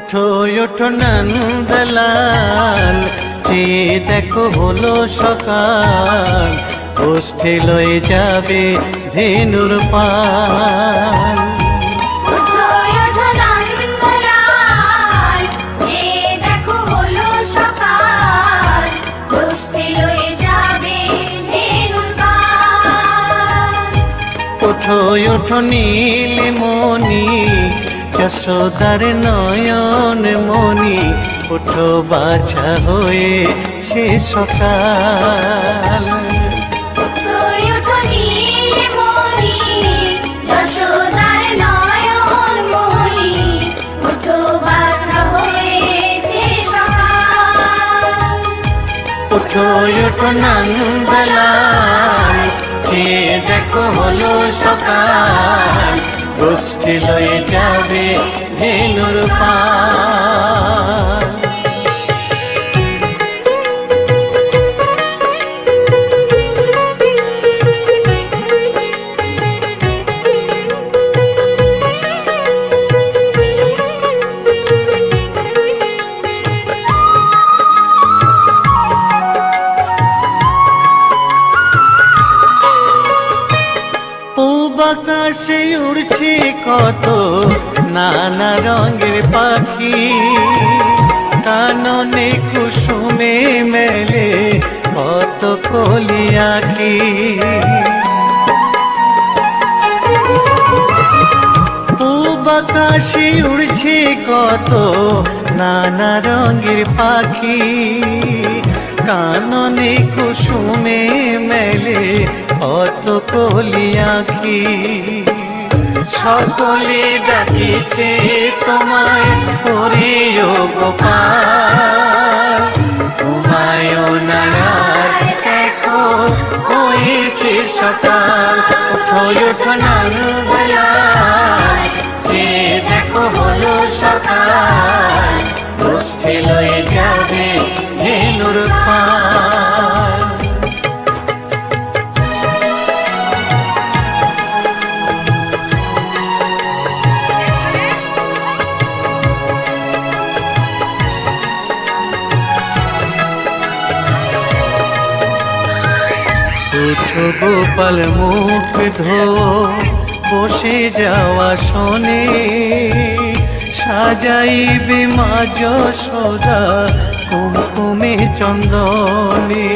ওঠো ওঠো নন্দলাল, চেয়ে দেখো হলো সকাল, গোষ্ঠী লয়ে যাবে ধেনুর পাল। ওঠো ওঠো নীলমণি, যশোদার নয়ন মণি, ওঠো বাছা হয়ে সে সকাল। ওঠো ওঠো নন্দলাল, চেয়ে দেখো হলো সকাল, গোষ্ঠী লয়ে যাবে ধেনুর পাল। আকাশে উড়ছে কত নানা রঙের পাখি, কাননে কুসুমে মেলে কত কলি আঁখি। পূব আকাশে উড়ছে কত নানা রঙের পাখি, কাননে কুসুমে মেলে কত কলি আঁখি। সকলে ডাকিছে তোমায় হরিও গোপাল, তোমায় নারাজ দেখো হয়েছে সকাল। ওঠো ওঠো নন্দলাল, চেয়ে দেখো হলো সকাল, গোষ্ঠী লয়ে যাবে ধেনুর পাল। উঠো গোপাল মুখ ধো বসে যাওয়া শোনে, সাজাইবে মা যশোদা কুমকুমে চন্দনে।